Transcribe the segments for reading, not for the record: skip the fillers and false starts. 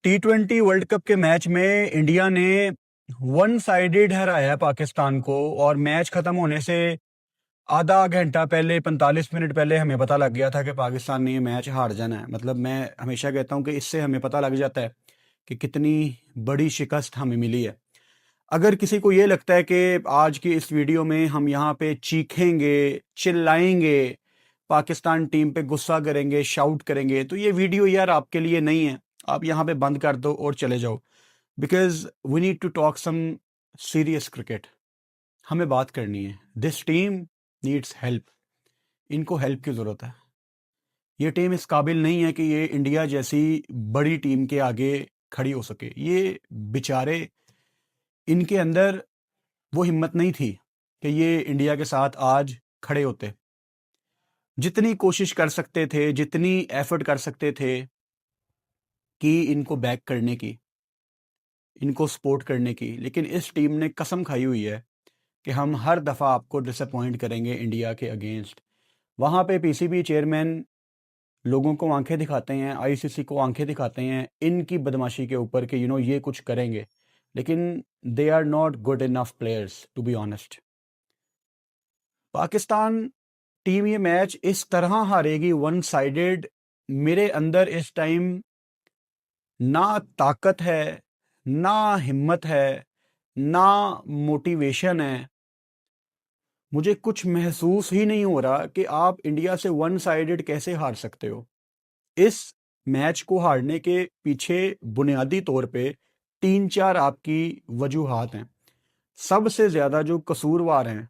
T20 world cup के match में India ने वन साइडेड हराया पाकिस्तान को। और मैच खत्म होने से आधा घंटा पहले 45 मिनट पहले हमें पता लग गया था कि पाकिस्तान ने ये मैच हार जाना है। मतलब मैं हमेशा कहता हूं कि इससे हमें पता लग जाता है कि कितनी बड़ी शिकस्त हमें मिली है। अगर किसी को ये लगता है कि आज की इस वीडियो में हम यहाँ पे चीखेंगे, चिल्लाएंगे, पाकिस्तान टीम पे गुस्सा करेंगे, शाउट करेंगे, तो ये वीडियो यार आपके लिए नहीं है। आप यहाँ पे बंद कर दो और चले जाओ, because we need to talk some serious cricket. हमें बात करनी है। This team needs help. इनको हेल्प की ज़रूरत है। ये टीम इस काबिल नहीं है कि ये इंडिया जैसी बड़ी टीम के आगे खड़ी हो सके। ये बेचारे, इनके अंदर वो हिम्मत नहीं थी कि ये इंडिया के साथ आज खड़े होते। जितनी कोशिश कर सकते थे, जितनी एफर्ट कर सकते थे कि इनको बैक करने की, इनको सपोर्ट करने की, लेकिन इस टीम ने कसम खाई हुई है कि हम हर दफ़ा आपको डिसअपॉइंट करेंगे इंडिया के अगेंस्ट। वहाँ पे पीसीबी चेयरमैन लोगों को आंखें दिखाते हैं, आईसीसी को आंखें दिखाते हैं इनकी बदमाशी के ऊपर कि ये कुछ करेंगे, लेकिन they are not good enough players to be honest. Pakistan team ये मैच इस तरह हारेगी वन साइडेड। मेरे अंदर इस टाइम ना ताकत है, ना हिम्मत है, ना मोटिवेशन है। मुझे कुछ महसूस ही नहीं हो रहा कि आप इंडिया से वन साइडेड कैसे हार सकते हो। इस मैच को हारने के पीछे बुनियादी तौर पे 3-4 आपकी वजूहात हैं। सबसे ज़्यादा जो कसूरवार हैं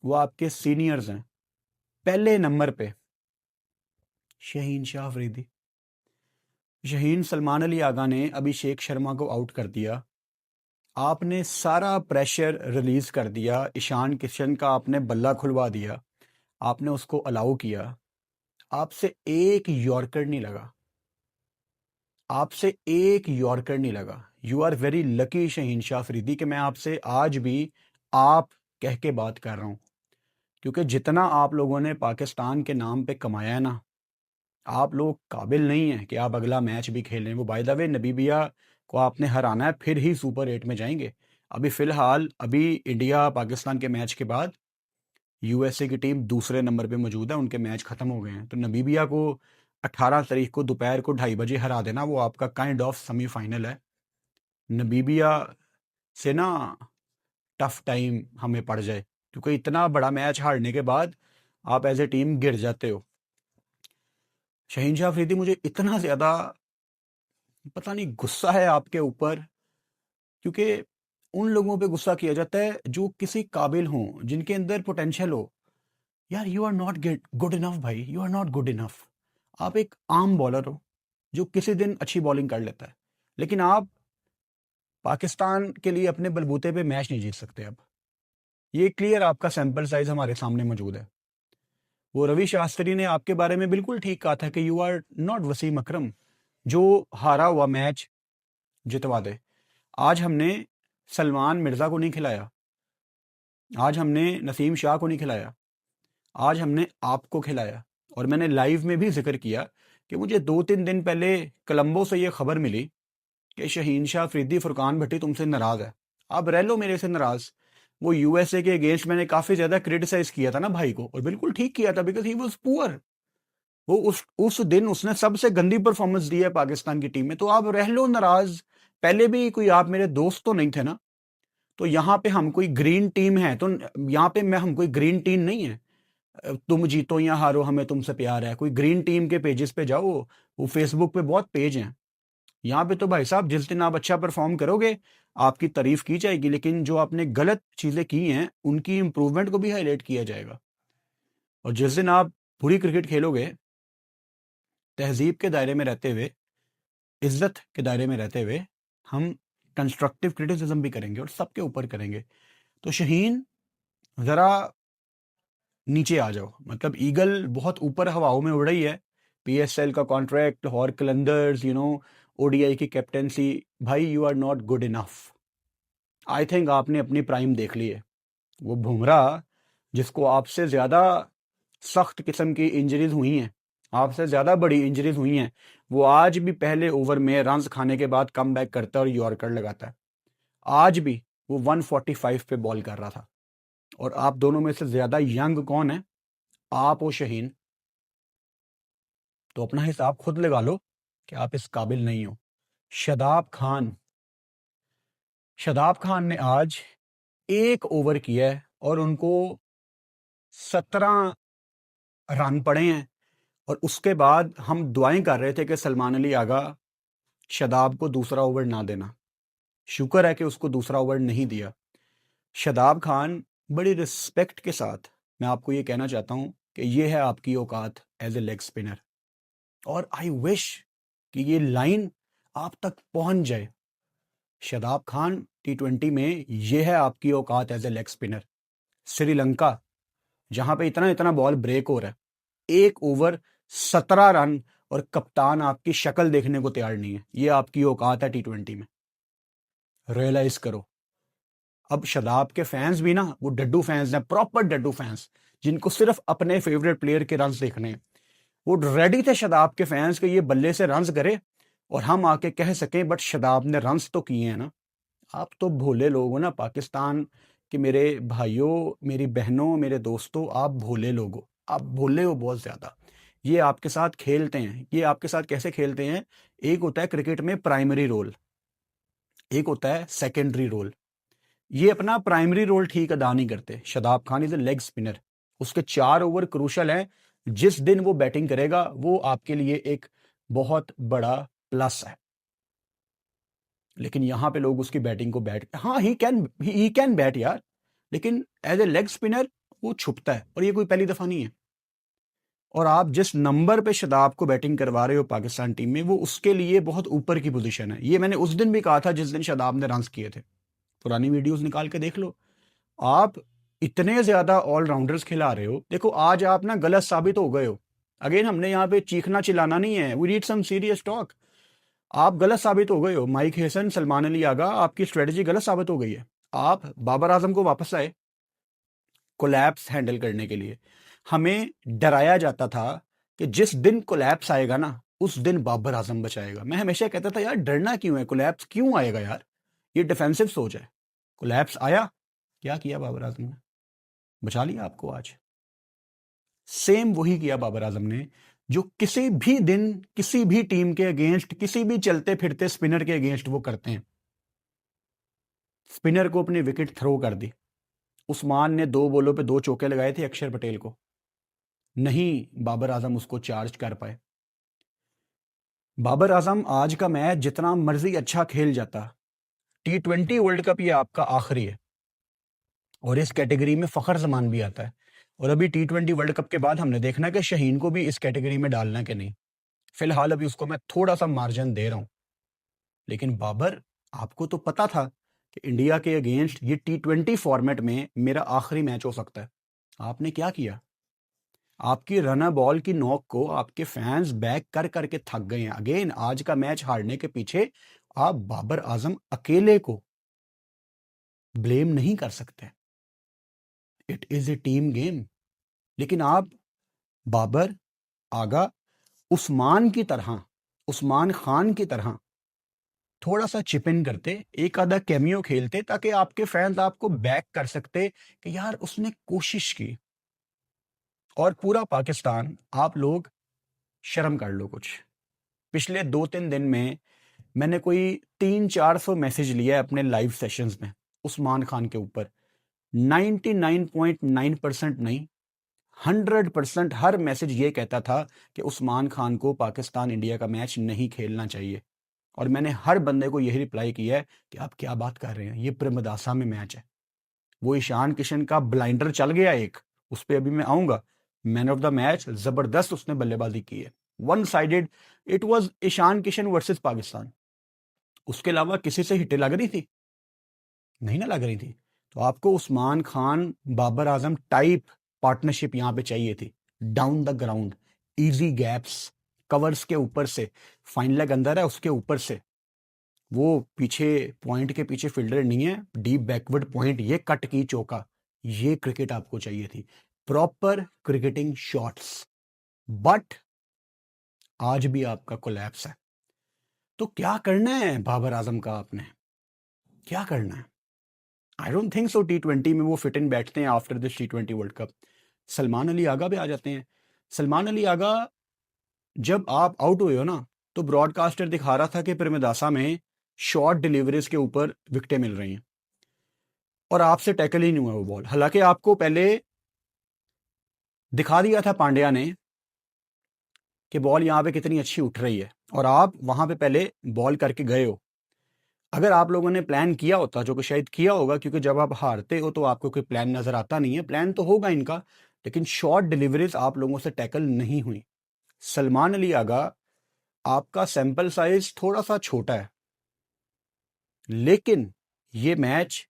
वो आपके सीनियर्स हैं। पहले नंबर पे शहीन शाह अफरीदी। शहीन सलमान अली आगा ने अभिषेक शर्मा को आउट कर दिया। आपने सारा प्रेशर रिलीज कर दिया। ईशान किशन का आपने बल्ला खुलवा दिया। आपने उसको अलाउ किया। आपसे एक यॉर्कर नहीं लगा। आपसे एक यॉर्कर नहीं लगा। You are very lucky Shaheen Shah Afridi कि मैं आपसे आज भी आप कह के बात कर रहा हूं, क्योंकि जितना आप लोगों ने पाकिस्तान के नाम पे कमाया है ना, आप लोग काबिल नहीं है कि आप अगला मैच भी खेलें। वो बाय द वे नबीबिया को आपने हराना है, फिर ही सुपर 8 में जाएंगे। अभी फिलहाल इंडिया पाकिस्तान के मैच के बाद यूएसए की टीम दूसरे नंबर पे मौजूद है। उनके मैच खत्म हो गए हैं। तो नबीबिया को 18 तारीख को दोपहर को 2:30 बजे हरा देना, वो आपका काइंड ऑफ सेमीफाइनल है। नबीबिया से ना टफ टाइम हमें पड़ जाए, क्योंकि इतना बड़ा मैच हारने के बाद आप एज ए टीम गिर जाते हो। शहीन शाह अफरीदी, मुझे इतना ज़्यादा पता नहीं गुस्सा है आपके ऊपर, क्योंकि उन लोगों पे गुस्सा किया जाता है जो किसी काबिल हों, जिनके अंदर पोटेंशियल हो। यार you are not good enough भाई, you are not good enough. आप एक आम बॉलर हो जो किसी दिन अच्छी बॉलिंग कर लेता है, लेकिन आप पाकिस्तान के लिए अपने बलबूते पे मैच नहीं जीत सकते। अब ये क्लियर आपका सैंपल साइज हमारे सामने मौजूद है। वो रवि शास्त्री ने आपके बारे में बिल्कुल ठीक कहा था कि यू आर नॉट वसीम अकरम जो हारा हुआ मैच जितवा दे। आज हमने सलमान मिर्जा को नहीं खिलाया, आज हमने नसीम शाह को नहीं खिलाया, आज हमने आपको खिलाया। और मैंने लाइव में भी जिक्र किया कि मुझे 2-3 दिन पहले कोलंबो से ये खबर मिली कि शहीन शाह अफरीदी, फुरकान भट्टी तुमसे नाराज है। आप रह लो मेरे से नाराज। वो यूएसए के अगेंस्ट मैंने काफी ज्यादा क्रिटिसाइज किया था ना भाई को, और बिल्कुल ठीक किया था, बिकॉज ही वाज पुअर। वो उस दिन उसने सबसे गंदी परफॉर्मेंस दी है पाकिस्तान की टीम में। तो आप रह लो नाराज। पहले भी कोई आप मेरे दोस्त तो नहीं थे ना। तो यहाँ पे हम कोई ग्रीन टीम है, तो यहाँ पे मैं हम कोई ग्रीन टीम नहीं है। तुम जीतो या हारो हमें तुमसे प्यार है, कोई ग्रीन टीम के पेजेस पे जाओ। वो फेसबुक पे बहुत पेज हैं। यहाँ पे तो भाई साहब जिस दिन आप अच्छा परफॉर्म करोगे आपकी तारीफ की जाएगी, लेकिन जो आपने गलत चीजें की हैं उनकी इंप्रूवमेंट को भी हाईलाइट किया जाएगा। और जिस दिन आप बुरी क्रिकेट खेलोगे, तहजीब के दायरे में रहते हुए, इज्जत के दायरे में रहते हुए, हम कंस्ट्रक्टिव क्रिटिसिज्म भी करेंगे और सबके ऊपर करेंगे। तो शहीन, जरा नीचे आ जाओ। मतलब ईगल बहुत ऊपर हवाओं में उड़ रही है। पीएसएल का कॉन्ट्रैक्ट और कलंदर्स, ओडीआई की कैप्टेंसी। भाई you are not good enough. I think आपने अपनी प्राइम देख ली है। वो बुमराह, जिसको आपसे ज्यादा सख्त किस्म की इंजरीज हुई हैं, आपसे ज़्यादा बड़ी इंजरीज हुई हैं, वो आज भी पहले ओवर में रन्स खाने के बाद कम बैक करता है और यॉर्कर लगाता है। आज भी वो 145 पे बॉल कर रहा था। और आप दोनों में से ज़्यादा यंग कौन है, आप और शहीन? तो अपना हिसाब खुद लगा लो कि आप इस काबिल नहीं हो। शादाब खान शादाब खान ने आज एक ओवर किया है और उनको 17 रन पड़े हैं। और उसके बाद हम दुआएं कर रहे थे कि सलमान अली आगा शादाब को दूसरा ओवर ना देना। शुक्र है कि उसको दूसरा ओवर नहीं दिया। शादाब खान, बड़ी रिस्पेक्ट के साथ मैं आपको ये कहना चाहता हूं कि ये है आपकी औकात एज ए लेग स्पिनर। और आई विश कि ये लाइन आप तक पहुंच जाए। शादाब खान, T20 में ये है आपकी औकात as a leg spinner. Sri Lanka, जहां पे इतना इतना बॉल ब्रेक हो रहा है, एक ओवर 17 रन और कप्तान आपकी शक्ल देखने को तैयार नहीं है। ये आपकी औकात है T20 में, रियलाइज करो। अब शादाब के फैंस भी ना वो डड्डू फैंस हैं, प्रॉपर डड्डू फैंस, जिनको सिर्फ अपने फेवरेट प्लेयर के रन्स देखने हैं। वो रेडी थे शादाब के फैंस के ये बल्ले से रन्स करे और हम आके कह सकें बट शादाब ने रन्स तो किए हैं ना। आप तो भोले लोग हो ना पाकिस्तान के मेरे भाइयों, मेरी बहनों, मेरे दोस्तों, आप भोले लोग हो। आप भोले हो बहुत ज्यादा। ये आपके साथ खेलते हैं। ये आपके साथ कैसे खेलते हैं? एक होता है क्रिकेट में प्राइमरी रोल, एक होता है सेकेंडरी रोल। ये अपना प्राइमरी रोल ठीक अदा नहीं करते। Shadab Khan is a leg spinner, उसके 4 ओवर क्रूशल हैं। जिस दिन वो बैटिंग करेगा वो आपके लिए एक बहुत बड़ा प्लस है। लेकिन यहां पे लोग उसकी बैटिंग को हाँ ही कैन बैट यार, लेकिन एज ए लेग स्पिनर वो छुपता है और ये कोई पहली दफा नहीं है। और आप जिस नंबर पे शादाब को बैटिंग करवा रहे हो पाकिस्तान टीम में, वो उसके लिए बहुत ऊपर की पोजीशन है। ये मैंने उस दिन भी कहा था जिस दिन शादाब ने रन्स किए थे। पुरानी वीडियोस निकाल के देख लो। आप इतने ज्यादा ऑलराउंडर्स खिला रहे हो। देखो आज आप ना गलत साबित हो गए हो। अगेन, हमने यहाँ पे चीखना चिल्लाना नहीं है, we need some serious talk. आप गलत साबित हो गए हो। माइक हेसन, सलमान अली आगा, आपकी स्ट्रेटजी गलत साबित हो गई है। आप बाबर आजम को वापस आए कोलैप्स हैंडल करने के लिए। हमें डराया जाता था कि जिस दिन कोलैप्स आएगा ना उस दिन बाबर आजम बचाएगा। मैं हमेशा कहता था यार डरना क्यों है, कोलैप्स क्यों आएगा यार, ये डिफेंसिव सोच है। कोलैप्स आया, क्या किया बाबर आजम ने? बचा लिया आपको। आज सेम वही किया बाबर आजम ने जो किसी भी दिन किसी भी टीम के अगेंस्ट, किसी भी चलते फिरते स्पिनर के अगेंस्ट वो करते हैं। स्पिनर को अपनी विकेट थ्रो कर दी। उस्मान ने 2 बॉलों पे 2 चौके लगाए थे अक्षर पटेल को, नहीं बाबर आजम उसको चार्ज कर पाए। बाबर आजम आज का मैच जितना मर्जी अच्छा खेल जाता, T20 वर्ल्ड कप ये आपका आखिरी है और इस कैटेगरी में फखर जमान भी आता है। और अभी T20 वर्ल्ड कप के बाद हमने देखना कि शहीन को भी इस कैटेगरी में डालना कि नहीं। फिलहाल अभी उसको मैं थोड़ा सा मार्जिन दे रहा हूं। लेकिन बाबर, आपको तो पता था कि इंडिया के अगेंस्ट ये T20 फॉर्मेट में मेरा आखिरी मैच हो सकता है। आपने क्या किया? आपकी रनर बॉल की नॉक को आपके फैंस बैक कर करके थक गए हैं। अगेन, आज का मैच हारने के पीछे आप बाबर आजम अकेले को ब्लेम नहीं कर सकते। It is a team game. लेकिन आप बाबर, आगा, उस्मान की तरह, उस्मान खान की तरह थोड़ा सा चिप इन करते, एक आधा कैमियो खेलते, ताकि आपके फैंस आपको बैक कर सकते कि यार उसने कोशिश की। और पूरा पाकिस्तान, आप लोग शर्म कर लो कुछ। पिछले 2-3 दिन में मैंने कोई 300-400 मैसेज लिया है अपने लाइव सेशंस में उस्मान खान के ऊपर। 99.9% नहीं, 100% हर मैसेज ये कहता था कि उस्मान खान को पाकिस्तान इंडिया का मैच नहीं खेलना चाहिए। और मैंने हर बंदे को यही रिप्लाई किया है कि आप क्या बात कर रहे हैं, ये प्रेमदासा में मैच है। वो ईशान किशन का ब्लाइंडर चल गया एक, उस पर अभी मैं आऊंगा। मैन ऑफ द मैच, जबरदस्त उसने बल्लेबाजी की है, 1 sided. It was Ishan Kishan versus Pakistan. उसके अलावा किसी से हिटें लग रही थी? नहीं ना लग रही थी। तो आपको उस्मान खान बाबर आजम टाइप पार्टनरशिप यहां पे चाहिए थी। Down the ground, easy gaps, covers के ऊपर से, फाइन लेग अंदर है उसके ऊपर से, वो पीछे पॉइंट के पीछे फील्डर नहीं है, डीप बैकवर्ड पॉइंट, ये कट की चौका, ये क्रिकेट आपको चाहिए थी। Proper cricketing shots. बट आज भी आपका कोलैप्स है। तो क्या करना है बाबर आजम का आपने, क्या करना है? I don't think so T20 में वो फिट इन बैठते हैं after this T20 world cup. Salman Ali Agha भी आ जाते हैं। सलमान अली आगा, जब आप आउट हुए हो ना, तो ब्रॉडकास्टर दिखा रहा था कि प्रेमदासा में शॉर्ट डिलीवरीज के ऊपर विकेटें मिल रही हैं और आपसे टैकल ही नहीं हुआ वो बॉल। हालांकि आपको पहले दिखा दिया था पांड्या ने कि बॉल यहाँ पे कितनी अच्छी उठ रही है और आप वहां पे पहले बॉल करके गए हो। अगर आप लोगों ने प्लान किया होता, जो कि शायद किया होगा, क्योंकि जब आप हारते हो तो आपको कोई प्लान नजर आता नहीं है, प्लान तो होगा इनका, लेकिन शॉर्ट डिलीवरीज आप लोगों से टैकल नहीं हुई। सलमान अली आगा, आपका सैंपल साइज थोड़ा सा छोटा है, लेकिन ये मैच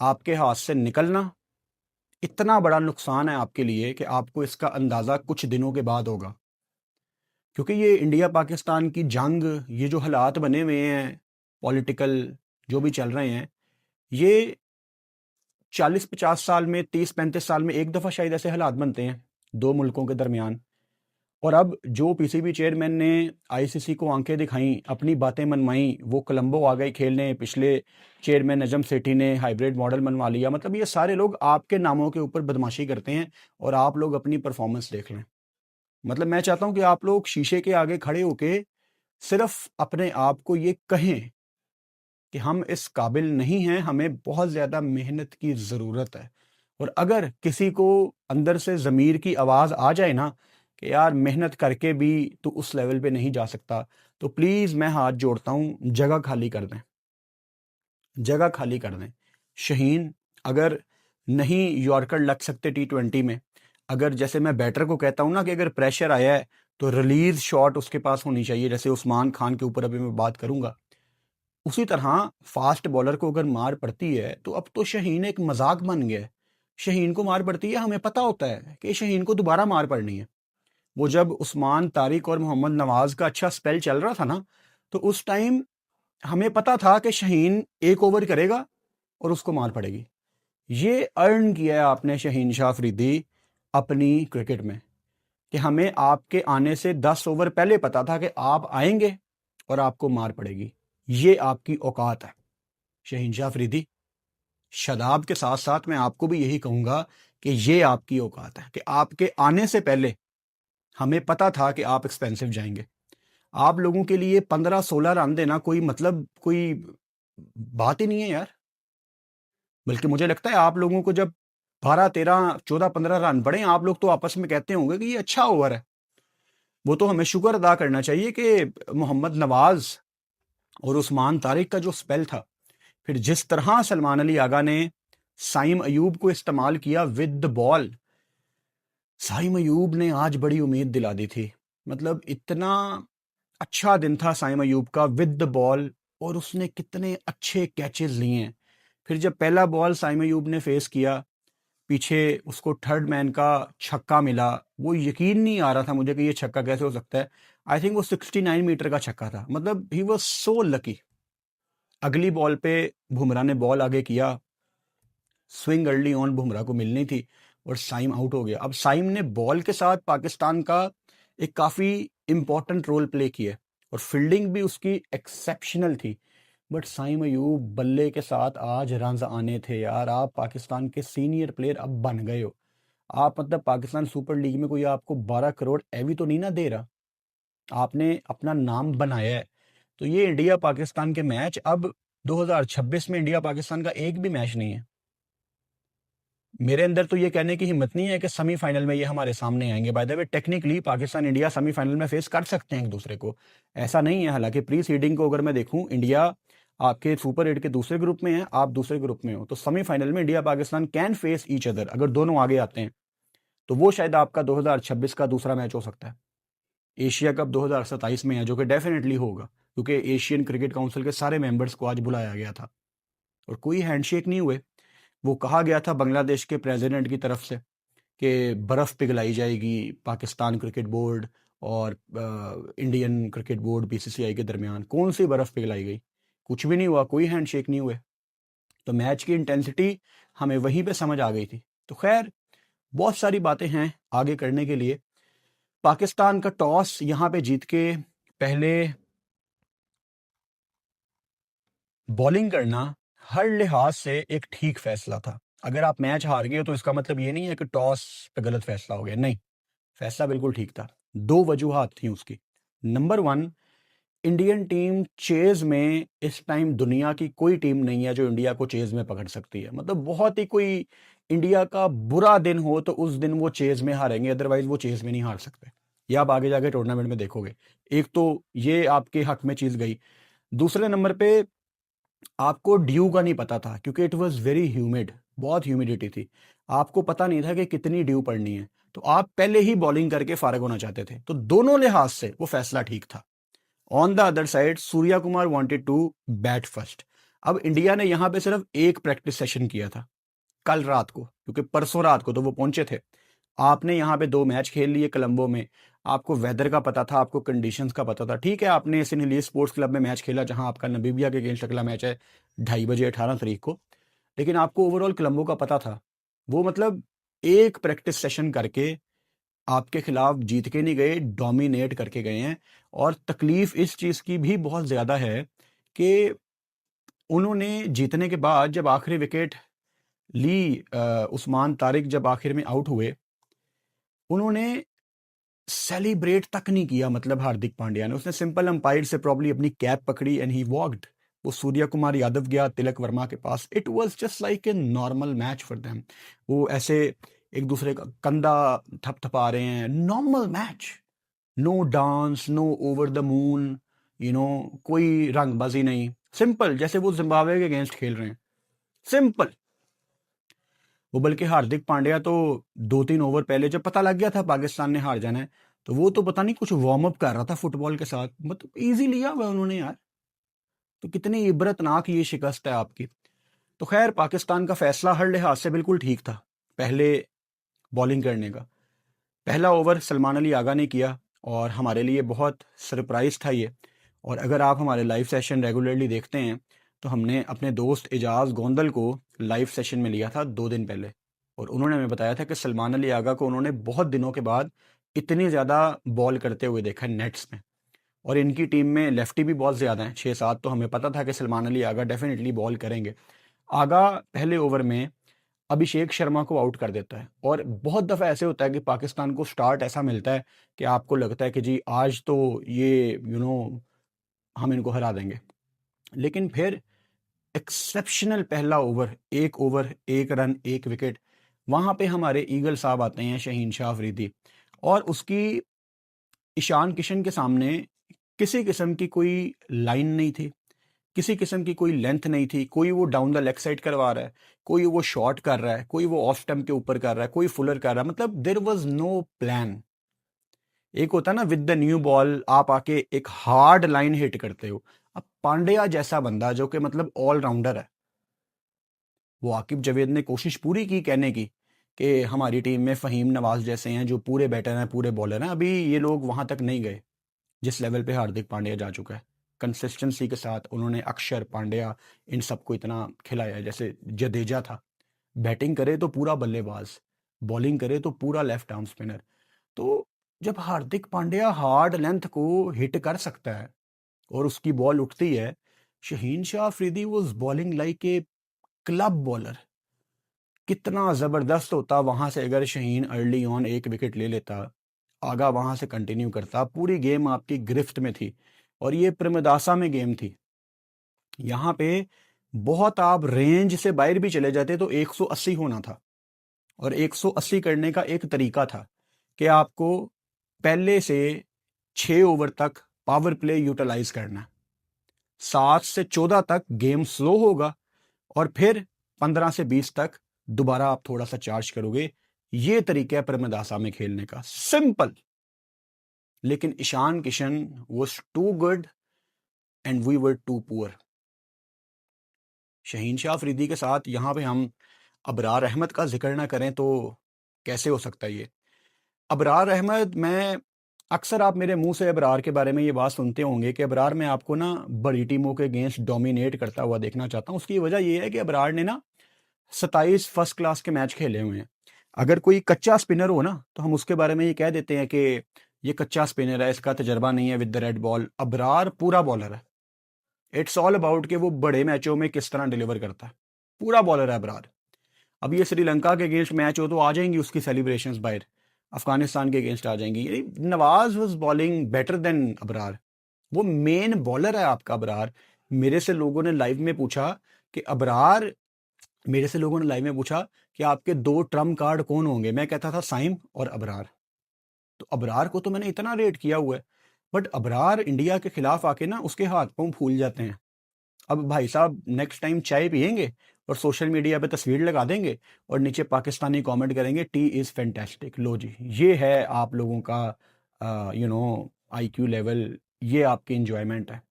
आपके हाथ से निकलना इतना बड़ा नुकसान है आपके लिए कि आपको इसका अंदाजा कुछ दिनों के बाद होगा। क्योंकि ये इंडिया पाकिस्तान की जंग, ये जो हालात बने हुए हैं पॉलिटिकल, जो भी चल रहे हैं, ये 40-50 साल में, 30-35 साल में एक दफ़ा शायद ऐसे हालात बनते हैं दो मुल्कों के दरमियान। और अब जो पीसीबी चेयरमैन ने आईसीसी को आंखें दिखाई, अपनी बातें मनवाई, वो कोलंबो आ गए खेलने, पिछले चेयरमैन नजम सेठी ने हाइब्रिड मॉडल मनवा लिया। मतलब ये सारे लोग आपके नामों के ऊपर बदमाशी करते हैं और आप लोग अपनी परफॉर्मेंस देख लें। मतलब मैं चाहता हूं कि आप लोग शीशे के आगे खड़े होके सिर्फ अपने आप को ये कहें कि हम इस काबिल नहीं हैं, हमें बहुत ज़्यादा मेहनत की ज़रूरत है। और अगर किसी को अंदर से ज़मीर की आवाज़ आ जाए ना कि यार मेहनत करके भी तो उस लेवल पे नहीं जा सकता, तो प्लीज़ मैं हाथ जोड़ता हूँ, जगह खाली कर दें, जगह खाली कर दें। शहीन, अगर नहीं यॉर्कर लग सकते T20 में, अगर जैसे मैं बैटर को कहता हूँ ना कि अगर प्रेशर आया है तो रिलीज शॉट उसके पास होनी चाहिए, जैसे उस्मान खान के ऊपर अभी मैं बात करूंगा, उसी तरह फास्ट बॉलर को अगर मार पड़ती है तो अब तो शहीन एक मजाक बन गया है। शहीन को मार पड़ती है, हमें पता होता है कि शहीन को दोबारा मार पड़नी है। वो जब उस्मान, तारिक और मोहम्मद नवाज का अच्छा स्पेल चल रहा था ना, तो उस टाइम हमें पता था कि शहीन एक ओवर करेगा और उसको मार पड़ेगी। ये अर्न किया है आपने शहीन शाह अफरीदी अपनी क्रिकेट में, कि हमें आपके आने से 10 ओवर पहले पता था कि आप आएंगे और आपको मार पड़ेगी। ये आपकी औकात है शहीन शाह अफरीदी। शादाब के साथ साथ मैं आपको भी यही कहूंगा कि ये आपकी औकात है कि आपके आने से पहले हमें पता था कि आप एक्सपेंसिव जाएंगे। आप लोगों के लिए 15-16 रन देना कोई मतलब, कोई बात ही नहीं है यार। बल्कि मुझे लगता है आप लोगों को जब 12-13-14-15 रन पड़े, आप लोग तो आपस में कहते होंगे कि ये अच्छा ओवर है। वो तो हमें शुक्र अदा करना चाहिए कि मोहम्मद नवाज और उस्मान तारिक का जो स्पेल था, फिर जिस तरह सलमान अली आगा ने साइम अयूब को इस्तेमाल किया with the ball, Saim Ayub ने आज बड़ी उम्मीद दिला दी थी। मतलब इतना अच्छा दिन था साइम अयूब का विद द बॉल, और उसने कितने अच्छे कैचेस लिए हैं। फिर जब पहला बॉल साइम अयूब ने फेस किया, पीछे उसको थर्ड मैन का छक्का मिला, वो यकीन नहीं आ रहा था मुझे कि ये छक्का कैसे हो सकता है। आई थिंक वो 69 मीटर का छक्का था। मतलब ही वाज सो लकी। अगली बॉल पे बुमराह ने बॉल आगे किया, स्विंग अर्ली ऑन बुमराह को मिलनी थी और साइम आउट हो गया। अब साइम ने बॉल के साथ पाकिस्तान का एक काफ़ी इंपॉर्टेंट रोल प्ले किया और फील्डिंग भी उसकी एक्सेप्शनल थी। बट साइम अयूब बल्ले के साथ आज रन्स आने थे यार। आप पाकिस्तान के सीनियर प्लेयर अब बन गए हो। आप मतलब पाकिस्तान सुपर लीग में कोई आपको 12 करोड़ एवी तो नहीं ना दे रहा, आपने अपना नाम बनाया है। तो ये इंडिया पाकिस्तान के मैच अब 2026 में इंडिया पाकिस्तान का एक भी मैच नहीं है। मेरे अंदर तो ये कहने की हिम्मत नहीं है कि सेमीफाइनल में ये हमारे सामने आएंगे। By the way technically Pakistan India semifinal में फेस कर सकते हैं एक दूसरे को, ऐसा नहीं है। हालांकि प्री सीडिंग को अगर मैं देखूं, इंडिया आपके सुपर 8 के दूसरे ग्रुप में है, आप दूसरे ग्रुप में हो, तो सेमीफाइनल में India Pakistan can face each other. अगर दोनों आगे आते हैं तो वो शायद आपका 2026 का दूसरा मैच हो सकता है। एशिया कप 2027 में है, जो कि डेफिनेटली होगा, क्योंकि एशियन क्रिकेट काउंसिल के सारे मेंबर्स को आज बुलाया गया था और कोई हैंडशेक नहीं हुए। वो कहा गया था बांग्लादेश के प्रेसिडेंट की तरफ से कि बर्फ़ पिघलाई जाएगी पाकिस्तान क्रिकेट बोर्ड और इंडियन क्रिकेट बोर्ड बीसीसीआई के दरमियान। कौन सी बर्फ़ पिघलाई गई? कुछ भी नहीं हुआ, कोई हैंडशेक नहीं हुए। तो मैच की इंटेंसिटी हमें वहीं पे समझ आ गई थी। तो खैर, बहुत सारी बातें हैं आगे करने के लिए। पाकिस्तान का टॉस यहाँ पे जीत के पहले बॉलिंग करना हर लिहाज से एक ठीक फैसला था। अगर आप मैच हार गए हो तो इसका मतलब ये नहीं है कि टॉस पे गलत फैसला हो गया, नहीं, फैसला बिल्कुल ठीक था। दो वजूहात थी उसकी। Number one, Indian team chase में इस टाइम दुनिया की कोई टीम नहीं है जो इंडिया को चेज में पकड़ सकती है। मतलब बहुत ही कोई इंडिया का बुरा दिन हो तो उस दिन वो चेज में हारेंगे, अदरवाइज वो चेज में नहीं हार सकते। ये आप आगे जाके टूर्नामेंट में देखोगे। एक तो ये आपके हक में चीज गई। दूसरे नंबर पे आपको ड्यू का नहीं पता था क्योंकि इट वॉज वेरी ह्यूमिड, बहुत ह्यूमिडिटी थी। आपको पता नहीं था कि कितनी ड्यू पड़नी है, तो आप पहले ही बॉलिंग करके फारग होना चाहते थे। तो दोनों लिहाज से वो फैसला ठीक था। On the other side Surya Kumar wanted to bat first. अब इंडिया ने यहां पे सिर्फ एक प्रैक्टिस सेशन किया था कल रात को, क्योंकि परसों रात को तो वो पहुंचे थे। आपने यहाँ पे 2 मैच खेल लिए कोलंबो में। आपको वेदर का पता था, आपको कंडीशंस का पता था। ठीक है, आपने सिनेली स्पोर्ट्स क्लब में मैच खेला जहां आपका नमीबिया के अगेंस्ट अगला मैच है 2:30 बजे 18 तारीख को, लेकिन आपको ओवरऑल कोलंबो का पता था। वो मतलब एक प्रैक्टिस सेशन करके आपके खिलाफ जीत के नहीं गए, डोमिनेट करके गए हैं। और तकलीफ इस चीज की भी बहुत ज्यादा है कि उन्होंने जीतने के बाद जब आखिरी विकेट ली, उस्मान तारिक जब आखिर में आउट हुए, उन्होंने सेलिब्रेट तक नहीं किया। मतलब हार्दिक पांड्या ने, उसने सिंपल अंपायर से प्रॉब्ली अपनी कैप पकड़ी एंड ही वॉकड। वो सूर्या कुमार यादव गया तिलक वर्मा के पास। It was just like a normal match for them. वो ऐसे एक दूसरे का कंधा थपथपा रहे हैं, normal match. No dance, no over the moon, कोई रंगबाजी नहीं। सिंपल, जैसे वो जिम्बाब्वे के अगेंस्ट खेल रहे हैं, सिंपल। वो बल्कि हार्दिक पांड्या तो 2-3 ओवर पहले जब पता लग गया था पाकिस्तान ने हार जाना है, तो वो तो पता नहीं कुछ वार्म अप कर रहा था फुटबॉल के साथ। मतलब इजी लिया हुआ उन्होंने यार। तो कितनी इबरतनाक ये शिकस्त है आपकी। तो खैर, पाकिस्तान का फैसला हर लिहाज से बिल्कुल ठीक था पहले बॉलिंग करने का। पहला ओवर सलमान अली आगा ने किया और हमारे लिए बहुत सरप्राइज था ये। और अगर आप हमारे लाइव सेशन रेगुलरली देखते हैं तो हमने अपने दोस्त एजाज गोंदल को लाइव सेशन में लिया था 2 दिन पहले, और उन्होंने हमें बताया था कि सलमान अली आगा को उन्होंने बहुत दिनों के बाद इतनी ज़्यादा बॉल करते हुए देखा है नेट्स में। और इनकी टीम में लेफ्टी भी बहुत ज़्यादा हैं, 6-7। तो हमें पता था कि सलमान अली आगा डेफिनेटली बॉल करेंगे। आगा पहले ओवर में अभिषेक शर्मा को आउट कर देता है। और बहुत दफ़ा ऐसे होता है कि पाकिस्तान को स्टार्ट ऐसा मिलता है कि आपको लगता है कि जी आज तो ये हम इनको हरा देंगे, लेकिन फिर एक्सेप्शनल पहला ओवर 1 रन 1 विकेट, वहां पे हमारे ईगल साहब आते हैं, शहीन शाह अफरीदी। और उसकी ईशान किशन के सामने किसी किस्म की कोई लाइन नहीं थी, किसी किस्म की कोई लेंथ नहीं थी। कोई वो डाउन द लेग साइड करवा रहा है, कोई वो शॉट कर रहा है, कोई वो ऑफ स्टंप के ऊपर कर रहा है, कोई फुलर कर रहा है। मतलब देयर वाज नो प्लान। एक होता है ना, विद द न्यू बॉल आप आके एक हार्ड लाइन हिट करते हो। अब पांड्या जैसा बंदा जो कि मतलब ऑलराउंडर है, वो आकिब जावेद ने कोशिश पूरी की कहने की कि हमारी टीम में फ़हीम नवाज जैसे हैं जो पूरे बैटर हैं, पूरे बॉलर हैं। अभी ये लोग वहां तक नहीं गए जिस लेवल पे हार्दिक पांड्या जा चुका है। कंसिस्टेंसी के साथ उन्होंने अक्षर, पांड्या, इन सबको इतना खिलाया है। जैसे जडेजा था, बैटिंग करे तो पूरा बल्लेबाज, बॉलिंग करे तो पूरा लेफ्ट आर्म स्पिनर। तो जब हार्दिक पांड्या हार्ड लेंथ को हिट कर सकता है और उसकी बॉल उठती है, Shaheen Shah Afridi was bowling like a club bowler. कितना जबरदस्त होता वहां से अगर शहीन अर्ली ऑन 1 विकेट ले लेता, आगा वहां से कंटिन्यू करता। पूरी गेम आपकी गिरफ्त में थी और ये प्रेमदासा में गेम थी। यहाँ पे बहुत आप रेंज से बाहर भी चले जाते तो 180 होना था। और 180 करने का एक तरीका था कि आपको पहले से 6 ओवर तक पावर प्ले यूटिलाइज करना। 7 से 14 तक गेम स्लो होगा और फिर 15 से 20 तक दोबारा आप थोड़ा सा चार्ज करोगे। ये तरीका है प्रेमदासा में खेलने का, सिंपल। लेकिन Ishan Kishan was too good and we were too poor. Shaheen Shah Afridi के साथ यहाँ पे हम अबरार अहमद का जिक्र ना करें तो कैसे हो सकता है ये। अबरार अहमद, मैं अक्सर आप मेरे मुंह से अबरार के बारे में ये बात सुनते होंगे कि अबरार मैं आपको ना बड़ी टीमों के अगेंस्ट डोमिनेट करता हुआ देखना चाहता हूँ। उसकी वजह ये है कि अबरार ने ना 27 फर्स्ट क्लास के मैच खेले हुए हैं। अगर कोई कच्चा स्पिनर हो ना तो हम उसके बारे में ये कह देते हैं कि ये कच्चा स्पिनर है, इसका तजर्बा नहीं है with the red ball. Abrar पूरा बॉलर है। इट्स ऑल अबाउट कि वो बड़े मैचों में किस तरह डिलीवर करता है। पूरा बॉलर है अबरार। अब ये श्रीलंका के अगेंस्ट मैच हो तो आ जाएंगी उसकी सेलिब्रेशंस बाहर, अफगानिस्तान के अगेंस्ट आ जाएंगी। Nawaz was bowling better than Abrar. वो मेन बॉलर है आपका अबरार। मेरे से लोगों ने लाइव में पूछा कि अबरार मेरे से लोगों ने लाइव में पूछा कि आपके 2 ट्रम्प कार्ड कौन होंगे। मैं कहता था साइम और अबरार। तो अबरार को तो मैंने इतना रेट किया हुआ है, बट अबरार इंडिया के खिलाफ आके ना उसके हाथ पांव फूल जाते हैं। अब भाई साहब नेक्स्ट टाइम चाय पियेंगे और सोशल मीडिया पे तस्वीर लगा देंगे और नीचे पाकिस्तानी कमेंट करेंगे टी इज़ फैंटास्टिक। लो जी, ये है आप लोगों का आईक्यू लेवल, ये आपकी इंजॉयमेंट है।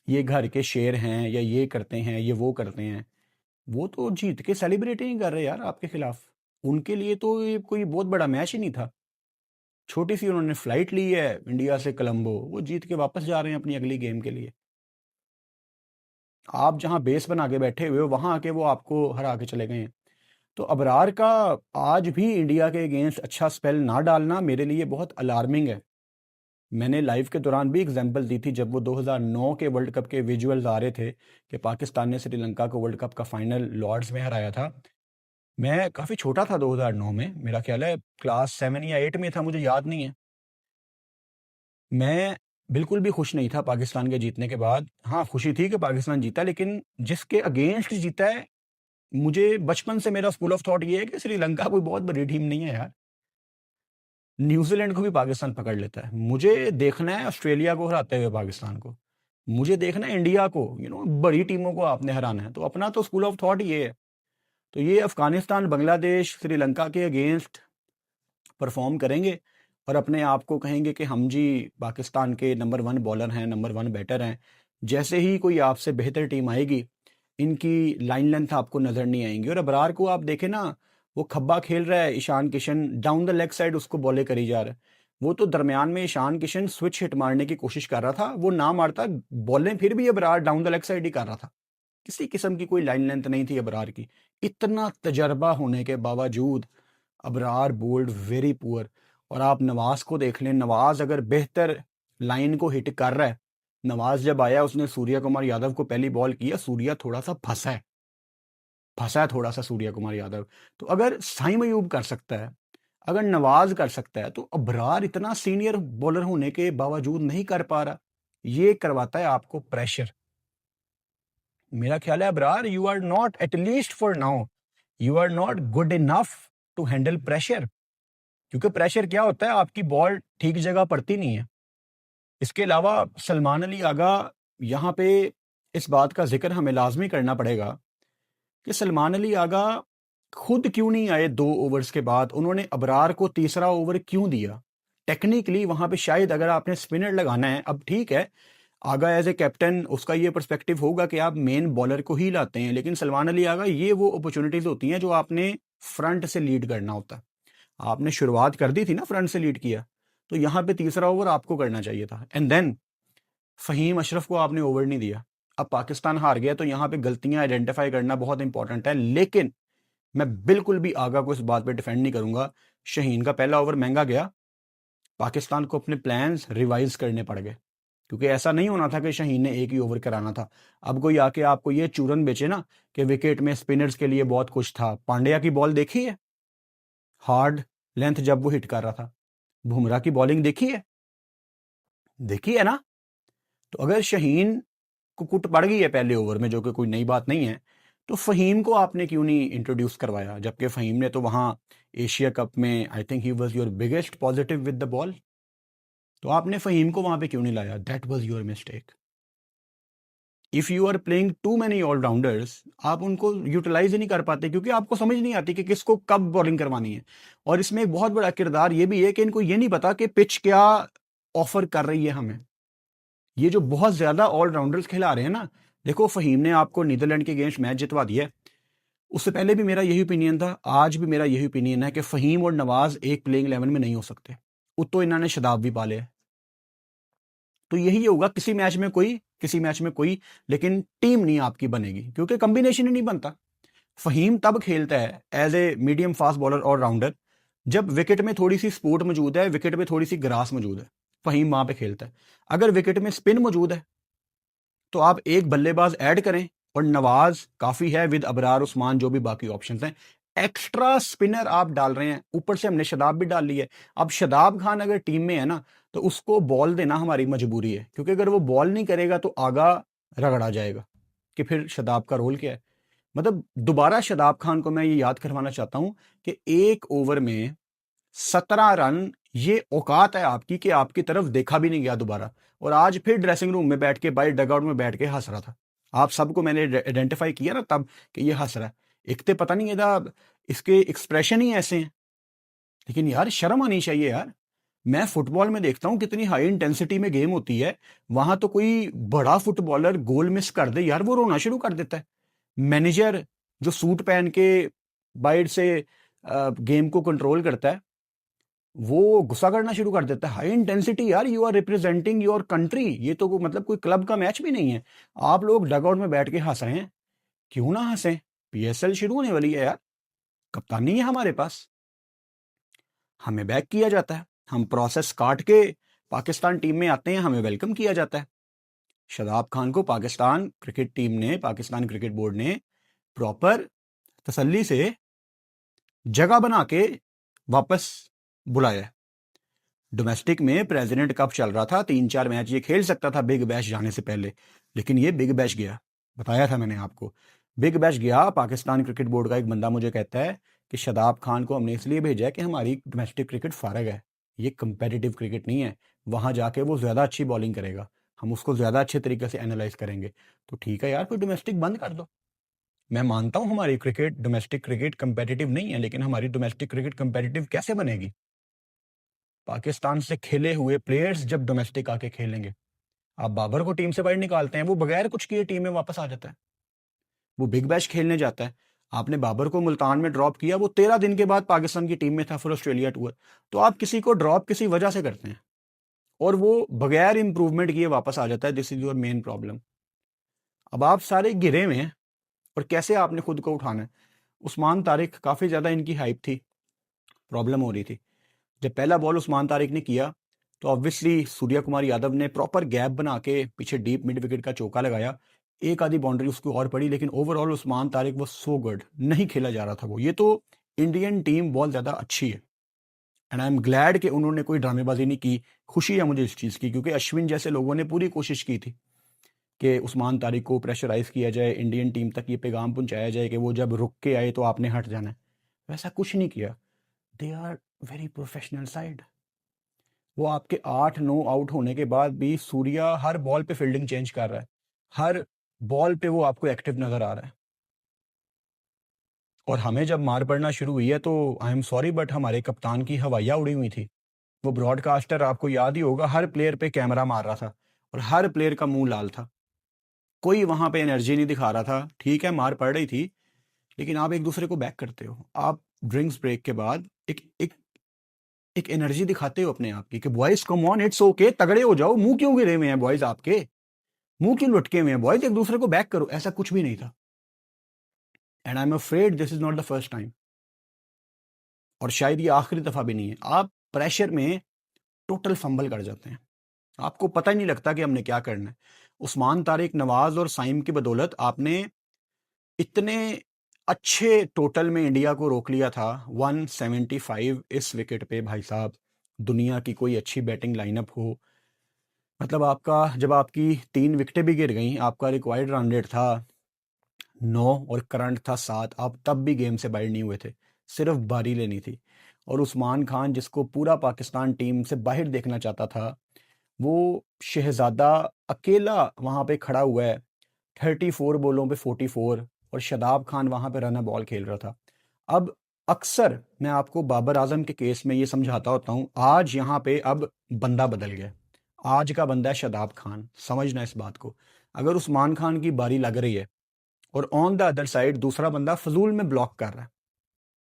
ये घर के शेर हैं या ये करते हैं, ये वो करते हैं। वो तो जीत के सेलिब्रेट ही नहीं कर रहे यार आपके खिलाफ। उनके लिए तो ये कोई बहुत बड़ा मैच ही नहीं था। छोटी सी उन्होंने फ्लाइट ली है इंडिया से कोलंबो, वो जीत के वापस जा रहे हैं अपनी अगली गेम के लिए। आप जहां बेस बना के बैठे हुए हो वहां आके वो आपको हरा के चले गए हैं। तो अबरार का आज भी इंडिया के अगेंस्ट अच्छा स्पेल ना डालना मेरे लिए बहुत अलार्मिंग है। मैंने लाइव के दौरान भी एग्जांपल दी थी जब वो 2009 के वर्ल्ड कप के विजुअल्स आ रहे थे कि पाकिस्तान ने श्रीलंका को वर्ल्ड कप का फाइनल लॉर्ड्स में हराया था। मैं काफ़ी छोटा था 2009 में, मेरा ख्याल है क्लास 7 या 8 में था, मुझे याद नहीं है। मैं बिल्कुल भी खुश नहीं था पाकिस्तान के जीतने के बाद। हाँ, खुशी थी कि पाकिस्तान जीता, लेकिन जिसके अगेंस्ट जीता है, मुझे बचपन से मेरा स्कूल ऑफ थॉट ये है कि श्रीलंका कोई बहुत बड़ी टीम नहीं है यार। न्यूजीलैंड को भी पाकिस्तान पकड़ लेता है। मुझे देखना है ऑस्ट्रेलिया को हराते हुए पाकिस्तान को। मुझे देखना है इंडिया को, बड़ी टीमों को आपने हराना है। तो अपना तो स्कूल ऑफ थॉट ये है। तो ये अफगानिस्तान, बांग्लादेश, श्रीलंका के अगेंस्ट परफॉर्म करेंगे और अपने आप को कहेंगे कि हम जी पाकिस्तान के नंबर 1 बॉलर हैं, नंबर 1 बैटर हैं। जैसे ही कोई आपसे बेहतर टीम आएगी, इनकी लाइन लेंथ आपको नज़र नहीं आएंगी। और अबरार को आप देखें ना, वो खब्बा खेल रहा है, Ishan Kishan down the leg side उसको बॉले करी जा रहा है। वो तो दरमियान में ईशान किशन स्विच हिट मारने की कोशिश कर रहा था, वो ना मारता, बॉलें फिर भी Abrar down the leg side ही कर रहा था। किसी किस्म की कोई लाइन लेंथ नहीं थी अबरार की। इतना तजर्बा होने के बावजूद अबरार बोल्ड वेरी पुअर। और आप नवाज को देख लें, नवाज अगर बेहतर लाइन को हिट कर रहा है, नवाज जब आया उसने सूर्या कुमार यादव को पहली बॉल किया, सूर्या थोड़ा सा फंसा है थोड़ा सा सूर्या कुमार यादव। तो अगर साइम अयूब कर सकता है, अगर नवाज कर सकता है, तो अबरार इतना सीनियर बॉलर होने के बावजूद नहीं कर पा रहा। ये करवाता है आपको प्रेशर। मेरा ख्याल है Abrar, you are not, at least for now, you are not good enough to handle pressure. क्योंकि प्रेशर क्या होता है, आपकी बॉल ठीक जगह पड़ती नहीं है। इसके अलावा सलमान अली आगा, यहाँ पे इस बात का जिक्र हमें लाजमी करना पड़ेगा कि सलमान अली आगा खुद क्यों नहीं आए 2 ओवर्स के बाद। उन्होंने अबरार को तीसरा ओवर क्यों दिया? टेक्निकली वहां पे शायद अगर आपने स्पिनर लगाना है, अब ठीक है, आगा एज ए कैप्टन उसका ये पर्सपेक्टिव होगा कि आप मेन बॉलर को ही लाते हैं, लेकिन सलमान अली आगा, ये वो अपॉर्चुनिटीज होती हैं जो आपने फ्रंट से लीड करना होता है। आपने शुरुआत कर दी थी ना, फ्रंट से लीड किया, तो यहाँ पे तीसरा ओवर आपको करना चाहिए था। एंड देन फ़हीम अशरफ को आपने ओवर नहीं दिया। अब पाकिस्तान हार गया, तो यहाँ पे गलतियां आइडेंटिफाई करना बहुत इंपॉर्टेंट है। लेकिन मैं बिल्कुल भी आगा को इस बात पे डिफेंड नहीं करूंगा। शहीन का पहला ओवर महंगा गया, पाकिस्तान को अपने प्लान्स रिवाइज करने पड़ गए, क्योंकि ऐसा नहीं होना था कि शहीन ने एक ही ओवर कराना था। अब कोई आके आपको ये चूरन बेचे ना कि विकेट में स्पिनर्स के लिए बहुत कुछ था। पांड्या की बॉल देखी है, हार्ड लेंथ जब वो हिट कर रहा था। बुमराह की बॉलिंग देखी है ना। तो अगर शहीन को कुट पड़ गई है पहले ओवर में, जो कि कोई नई बात नहीं है, तो फ़हीम को आपने क्यों नहीं इंट्रोड्यूस करवाया? जबकि फ़हीम ने तो वहां एशिया कप में, I think he was your biggest positive with the ball. तो आपने फ़हीम को वहां पे क्यों नहीं लाया? That was your mistake. If you are playing too many allrounders, आप उनको यूटिलाइज ही नहीं कर पाते, क्योंकि आपको समझ नहीं आती कि किसको कब बॉलिंग करवानी है। और इसमें एक बहुत बड़ा किरदार ये भी है कि इनको ये नहीं पता कि पिच क्या ऑफर कर रही है हमें। ये जो बहुत ज्यादा ऑलराउंडर्स खिला रहे हैं ना, देखो फ़हीम ने आपको नीदरलैंड के अगेंस्ट मैच जितवा दिया है। उससे पहले भी मेरा यही ओपिनियन था, आज भी मेरा यही ओपिनियन है कि फ़हीम और नवाज एक प्लेइंग 11 में नहीं हो सकते। उतो इन्होंने शदाब भी पाले। तो यही होगा, किसी मैच में कोई, किसी मैच में कोई, लेकिन टीम नहीं आपकी बनेगी, क्योंकि कॉम्बिनेशन ही नहीं बनता। फ़हीम तब खेलता है as a medium fast bowler allrounder जब विकेट में थोड़ी सी स्पोर्ट मौजूद है, विकेट में थोड़ी सी ग्रास मौजूद है, फहीम वहां पे खेलता है। अगर विकेट में स्पिन मौजूद है तो आप एक बल्लेबाज ऐड करें, और नवाज काफी है विद अबरार उस्मान जो भी बाकी ऑप्शंस हैं। एक्स्ट्रा स्पिनर आप डाल रहे हैं, ऊपर से हमने शदाब भी डाल ली है। अब शदाब खान अगर टीम में है ना, तो उसको बॉल देना हमारी मजबूरी है, क्योंकि अगर वो बॉल नहीं करेगा तो आगा रगड़ा जाएगा कि फिर शदाब का रोल क्या है। मतलब दोबारा शदाब खान को मैं ये याद करवाना चाहता हूं कि एक ओवर में 17 रन, ये औकात है आपकी कि आपकी तरफ देखा भी नहीं गया दोबारा। और आज फिर ड्रेसिंग रूम में बैठ के, बाई डगआउट में बैठ के हंस रहा था। आप सबको मैंने आइडेंटिफाई किया ना तब कि ये हंस रहा है। एक तो पता नहीं था, इसके एक्सप्रेशन ही ऐसे हैं। लेकिन यार शर्म आनी चाहिए यार। मैं फुटबॉल में देखता हूं कितनी हाई इंटेंसिटी में गेम होती है, वहां तो कोई बड़ा फुटबॉलर गोल मिस कर दे यार, वो रोना शुरू कर देता है। मैनेजर जो सूट पहन के बाइट से गेम को कंट्रोल करता है, वो गुस्सा करना शुरू कर देता है। हाई इंटेंसिटी यार, you are representing your country, ये तो मतलब कोई क्लब का मैच भी नहीं है। आप लोग डगआउट में बैठ के हंस रहे हैं, क्यों ना हंसें? पीएसएल शुरू होने वाली है यार, कप्तानी है हमारे पास, हमें बैक किया जाता है, हम प्रोसेस काट के पाकिस्तान टीम में आते हैं, हमें वेलकम किया जाता है। शदाब खान को पाकिस्तान क्रिकेट टीम ने, पाकिस्तान क्रिकेट बोर्ड ने प्रॉपर तसल्ली से जगह बना के वापस बुलाया है। डोमेस्टिक में प्रेसिडेंट कप चल रहा था, 3-4 मैच ये खेल सकता था बिग बैश जाने से पहले, लेकिन ये बिग बैश गया। बताया था मैंने आपको, बिग बैश गया। पाकिस्तान क्रिकेट बोर्ड का एक बंदा मुझे कहता है कि शदाब खान को हमने इसलिए भेजा है कि हमारी डोमेस्टिक क्रिकेट फारग है, ये कंपेटिटिव क्रिकेट नहीं है, वहां जाके वो ज्यादा अच्छी बॉलिंग करेगा, हम उसको ज्यादा अच्छे तरीके से एनालाइज करेंगे। तो ठीक है यार, फिर डोमेस्टिक बंद कर दो। मैं मानता हूं हमारी क्रिकेट, डोमेस्टिक क्रिकेट कंपेटिटिव नहीं है, लेकिन हमारी डोमेस्टिक क्रिकेट कंपेटिटिव कैसे बनेगी? पाकिस्तान से खेले हुए प्लेयर्स जब डोमेस्टिक आके खेलेंगे। आप बाबर को टीम से बाहर निकालते हैं, वो बगैर कुछ किए टीम में वापस आ जाता है, वो बिग बैश खेलने जाता है। आपने बाबर को मुल्तान में ड्रॉप किया, वो 13 दिन के बाद पाकिस्तान की टीम में था फिर ऑस्ट्रेलिया टूर। तो आप किसी को ड्रॉप किसी वजह से करते हैं, और वो बगैर इंप्रूवमेंट किए वापस आ जाता है। This is your main problem. अब आप सारे घिरे में हैं, और कैसे आपने खुद को उठाना है? उस्मान तारिक, काफ़ी ज़्यादा इनकी हाइप थी, प्रॉब्लम हो रही थी। जब पहला बॉल उस्मान तारिक ने किया तो ऑब्वियसली सूर्या कुमार यादव ने प्रॉपर गैप बना के पीछे डीप मिड विकेट का चौका लगाया, एक आधी बाउंड्री उसको और पड़ी, लेकिन ओवरऑल उस्मान तारिक वो सो गुड, नहीं खेला जा रहा था वो। ये तो इंडियन टीम बहुत ज़्यादा अच्छी है, एंड आई एम ग्लैड कि उन्होंने कोई ड्रामेबाजी नहीं की। खुशी है मुझे इस चीज़ की, क्योंकि अश्विन जैसे लोगों ने पूरी कोशिश की थी कि उस्मान तारिक को प्रेशराइज किया जाए, इंडियन टीम तक ये पैगाम पहुंचाया जाए कि वो जब रुक के आए तो आपने हट जाना है। वैसा कुछ नहीं किया। They are very professional side. वो आपके 8-9 आउट होने के बाद भी सूर्या हर बॉल पे फील्डिंग चेंज कर रहा है, हर बॉल पे वो आपको एक्टिव नजर आ रहा है। और हमें जब मार पड़ना शुरू हुई है तो आई एम सॉरी बट हमारे कप्तान की हवाइयाँ उड़ी हुई थी। वो ब्रॉडकास्टर, आपको याद ही होगा, हर प्लेयर पे कैमरा मार रहा था और हर प्लेयर का मुंह लाल था, कोई वहां पे एनर्जी नहीं दिखा रहा था। ठीक है मार पड़ रही थी, लेकिन आप एक दूसरे को बैक करते हो, आप ड्रिंक्स ब्रेक के बाद एक एक एक एनर्जी दिखाते हो अपने आप की कि boys come on, it's okay, तगड़े हो जाओ। मुंह क्यों गिरे हुए हैं बॉयज आपके, मुंह क्यों लटके हुए हैं बॉयज, एक दूसरे को बैक करो। ऐसा कुछ भी नहीं था, and I am afraid this is not the first time, और शायद ये आखिरी दफा भी नहीं है। आप प्रेशर में टोटल फंबल कर जाते हैं, आपको पता ही नहीं लगता कि हमने क्या करना है। उस्मान तारिक, नवाज और साइम की बदौलत आपने इतने अच्छे टोटल में इंडिया को रोक लिया था। 175 इस विकेट पे भाई साहब, दुनिया की कोई अच्छी बैटिंग लाइनअप हो, मतलब आपका जब आपकी 3 विकेटें भी गिर गई, आपका रिक्वायर्ड रन रेट था 9 और करंट था 7, आप तब भी गेम से बाहर नहीं हुए थे, सिर्फ बारी लेनी थी। और उस्मान खान, जिसको पूरा पाकिस्तान टीम से बाहर देखना चाहता था, वो शहजादा अकेला वहां पे खड़ा हुआ है, 34 बॉलों पे 44, और शदाब खान वहां पे रन बॉल खेल रहा था। अब अक्सर मैं आपको बाबर आजम के केस में ये समझाता होता हूँ, आज यहाँ पे अब बंदा बदल गया, आज का बंदा है शदाब खान, समझना इस बात को। अगर उस्मान खान की बारी लग रही है और ऑन द अदर साइड दूसरा बंदा फजूल में ब्लॉक कर रहा है,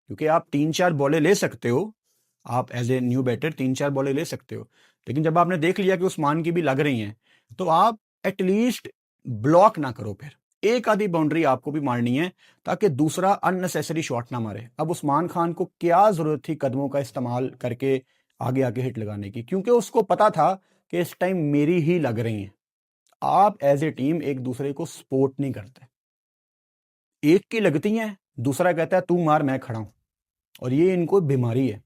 क्योंकि आप 3-4 बॉलें ले सकते हो, आप एज ए न्यू बैटर 3-4 बॉलें ले सकते हो, लेकिन जब आपने देख लिया कि उस्मान की भी लग रही हैं, तो आप एटलीस्ट ब्लॉक ना करो। फिर एक आधी बाउंड्री आपको भी मारनी है ताकि दूसरा अननेसेसरी शॉट ना मारे। अब उस्मान खान को क्या जरूरत थी कदमों का इस्तेमाल करके आगे आगे हिट लगाने की, क्योंकि उसको पता था कि इस टाइम मेरी ही लग रही हैं। आप एज ए टीम एक दूसरे को सपोर्ट नहीं करते, एक की लगती हैं, दूसरा कहता है तू मार मैं खड़ा हूं। और ये इनको बीमारी है,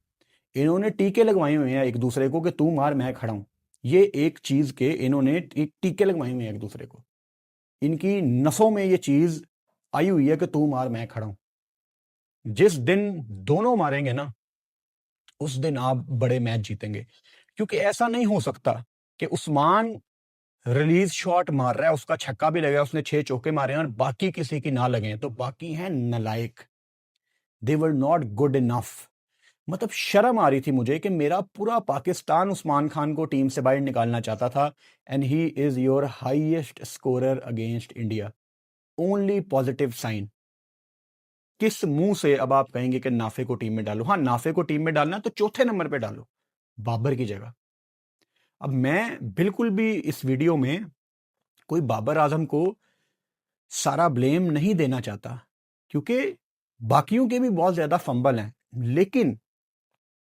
इन्होंने टीके लगवाए हुए हैं एक दूसरे को कि तू मार मैं खड़ा हूं। ये एक चीज के इन्होंने एक टीके लगवाए हुए हैं एक दूसरे को, इनकी नसों में ये चीज आई हुई है कि तू मार मैं खड़ा हूं। जिस दिन दोनों मारेंगे ना, उस दिन आप बड़े मैच जीतेंगे। क्योंकि ऐसा नहीं हो सकता कि उस्मान रिलीज शॉट मार रहा है, उसका छक्का भी लगा, उसने 6 चौके मारे हैं और बाकी किसी की ना लगे, तो बाकी हैं नलायक। दे वर नॉट गुड इनफ। मतलब शर्म आ रही थी मुझे कि मेरा पूरा पाकिस्तान उस्मान खान को टीम से बाहर निकालना चाहता था, and he is your highest scorer against India. Only positive sign. किस मुंह से अब आप कहेंगे कि नाफे को टीम में डालो? हाँ, नाफे को टीम में डालना तो चौथे नंबर पे डालो, बाबर की जगह। अब मैं बिल्कुल भी इस वीडियो में कोई बाबर आजम को सारा ब्लेम नहीं देना चाहता, क्योंकि बाकियों के भी बहुत ज्यादा फंबल हैं, लेकिन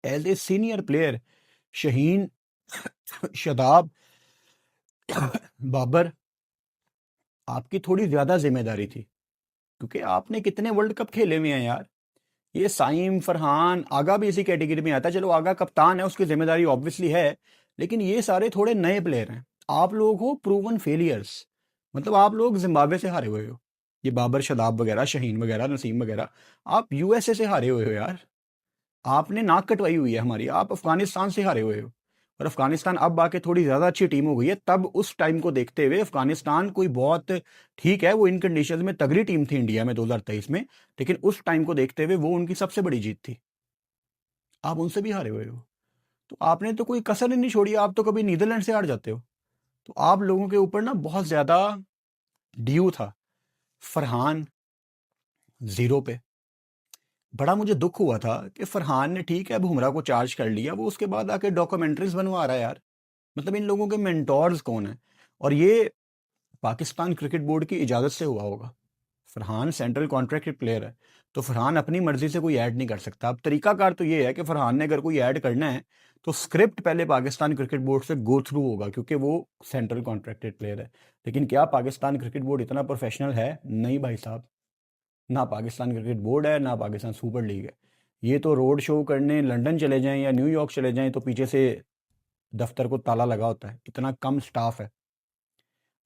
as a senior player Shaheen, Shadab, Babar, आपकी थोड़ी ज्यादा जिम्मेदारी थी, क्योंकि आपने कितने वर्ल्ड कप खेले हुए हैं यार। ये साइम, फरहान, आगा भी इसी कैटेगरी में आता है। चलो आगा कप्तान है, उसकी जिम्मेदारी ऑब्वियसली है, लेकिन ये सारे थोड़े नए प्लेयर हैं। आप लोग हो प्रूवन फेलियर्स, मतलब आप लोग जिम्बाब्वे से हारे हुए हो। ये बाबर, शदाब वगैरह, शहीन वगैरह, नसीम वगैरह, आप यूएसए से हारे हुए हो यार। आपने नाक कटवाई हुई है हमारी। आप अफगानिस्तान से हारे हुए हो, और अफगानिस्तान अब आके थोड़ी ज्यादा अच्छी टीम हो गई है। तब उस टाइम को देखते हुए अफगानिस्तान कोई बहुत, ठीक है वो इन कंडीशंस में तगड़ी टीम थी इंडिया में 2023 में, लेकिन उस टाइम को देखते हुए वो उनकी सबसे बड़ी जीत थी। आप उनसे भी हारे हुए हो, तो आपने तो कोई कसर ही नहीं छोड़ी। आप तो कभी नीदरलैंड से हार जाते हो। तो आप लोगों के ऊपर ना बहुत ज्यादा ड्यू था। फरहान जीरो पे। बड़ा मुझे दुख हुआ था कि फरहान ने, ठीक है बुमराह को चार्ज कर लिया, वो उसके बाद आके डॉक्यूमेंट्रीज बनवा रहा है यार। मतलब इन लोगों के मेंटोर्स कौन है? और ये पाकिस्तान क्रिकेट बोर्ड की इजाजत से हुआ होगा। फरहान सेंट्रल कॉन्ट्रैक्टेड प्लेयर है, तो फरहान अपनी मर्जी से कोई ऐड नहीं कर सकता। अब तरीकाकार तो ये है कि फरहान ने अगर कोई ऐड करना है तो स्क्रिप्ट पहले पाकिस्तान क्रिकेट बोर्ड से गो थ्रू होगा, क्योंकि वो सेंट्रल कॉन्ट्रैक्टेड प्लेयर है। लेकिन क्या पाकिस्तान क्रिकेट बोर्ड इतना प्रोफेशनल है? नहीं भाई साहब। ना पाकिस्तान क्रिकेट बोर्ड है, ना पाकिस्तान सुपर लीग है। ये तो रोड शो करने लंदन चले जाएं या न्यूयॉर्क चले जाएं तो पीछे से दफ्तर को ताला लगा होता है, इतना कम स्टाफ है।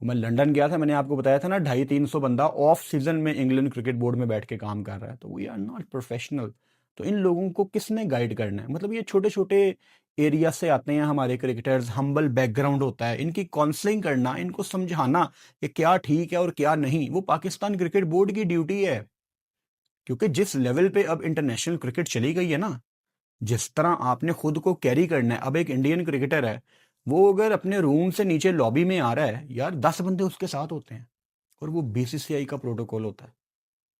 मैं लंदन गया था, मैंने आपको बताया था ना, 250-300 बंदा ऑफ सीजन में इंग्लैंड क्रिकेट बोर्ड में बैठ के काम कर रहा है। तो वी आर नॉट प्रोफेशनल। तो इन लोगों को किसने गाइड करना है? मतलब ये छोटे छोटे एरिया से आते हैं हमारे क्रिकेटर्स, हम्बल बैकग्राउंड होता है, इनकी काउंसलिंग करना, इनको समझाना कि क्या ठीक है और क्या नहीं, वो पाकिस्तान क्रिकेट बोर्ड की ड्यूटी है। क्योंकि जिस लेवल पे अब इंटरनेशनल क्रिकेट चली गई है ना, जिस तरह आपने खुद को कैरी करना है। अब एक इंडियन क्रिकेटर है, वो अगर अपने रूम से नीचे लॉबी में आ रहा है यार, 10 बंदे उसके साथ होते हैं, और वो बीसीसीआई का प्रोटोकॉल होता है।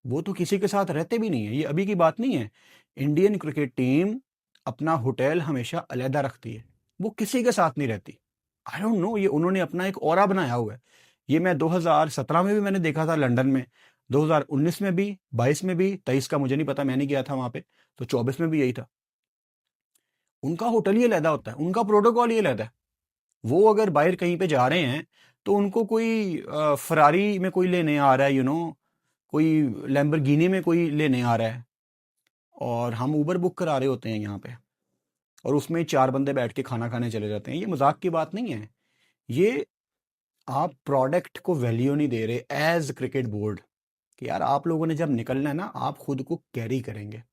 वो तो किसी के साथ रहते भी नहीं है, ये अभी की बात नहीं है। इंडियन क्रिकेट टीम अपना होटल हमेशा अलहदा रखती है, वो किसी के साथ नहीं रहती। आई डोंट नो, ये उन्होंने अपना एक ऑरा बनाया हुआ है। ये मैं 2017 में भी मैंने देखा था लंदन में, 2019 में भी, 22 में भी, 23 का मुझे नहीं पता, मैं नहीं गया था वहां पे, तो 24 में भी यही था। उनका होटल ही अलहदा होता है, उनका प्रोटोकॉल ही अलहदा है। वो अगर बाहर कहीं पे जा रहे हैं तो उनको कोई फरारी में कोई लेने आ रहा है, कोई लैम्बोर्गिनी में कोई लेने आ रहा है, और हम ऊबर बुक करा रहे होते हैं यहाँ पे, और उसमें 4 बंदे बैठ के खाना खाने चले जाते हैं। ये मजाक की बात नहीं है। ये आप प्रोडक्ट को वैल्यू नहीं दे रहे एज क्रिकेट बोर्ड, कि यार आप लोगों ने जब निकलना है ना, आप खुद को कैरी करेंगे।